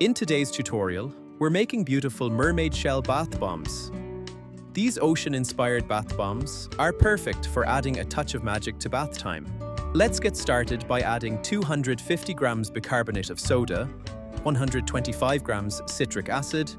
In today's tutorial, we're making beautiful Mermaid Shell Bath Bombs. These ocean-inspired bath bombs are perfect for adding a touch of magic to bath time. Let's get started by adding 250 grams bicarbonate of soda, 125 grams citric acid,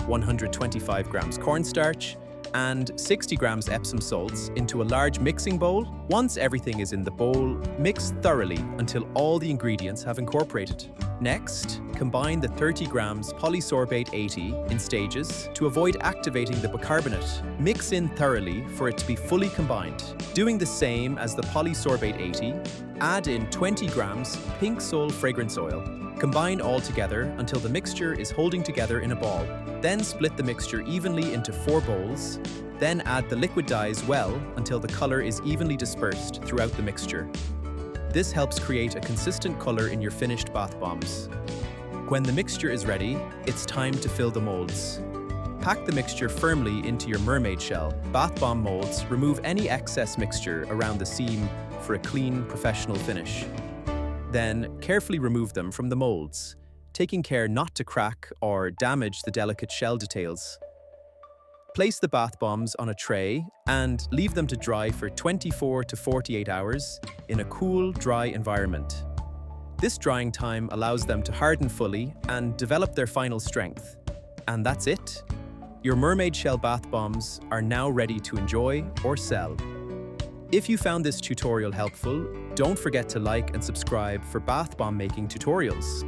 125 grams cornstarch, and 60 grams Epsom salts into a large mixing bowl. Once everything is in the bowl, mix thoroughly until all the ingredients have incorporated. Next, combine the 30 grams polysorbate 80 in stages to avoid activating the bicarbonate. Mix in thoroughly for it to be fully combined. Doing the same as the polysorbate 80, add in 20 grams pink Sol fragrance oil. Combine all together until the mixture is holding together in a ball. Then split the mixture evenly into 4 bowls. Then add the liquid dyes well until the color is evenly dispersed throughout the mixture. This helps create a consistent color in your finished bath bombs. When the mixture is ready, it's time to fill the molds. Pack the mixture firmly into your mermaid shell. Bath bomb molds remove any excess mixture around the seam for a clean, professional finish. Then, carefully remove them from the molds, taking care not to crack or damage the delicate shell details. Place the bath bombs on a tray and leave them to dry for 24 to 48 hours in a cool, dry environment. This drying time allows them to harden fully and develop their final strength. And that's it. Your mermaid shell bath bombs are now ready to enjoy or sell. If you found this tutorial helpful, don't forget to like and subscribe for bath bomb making tutorials.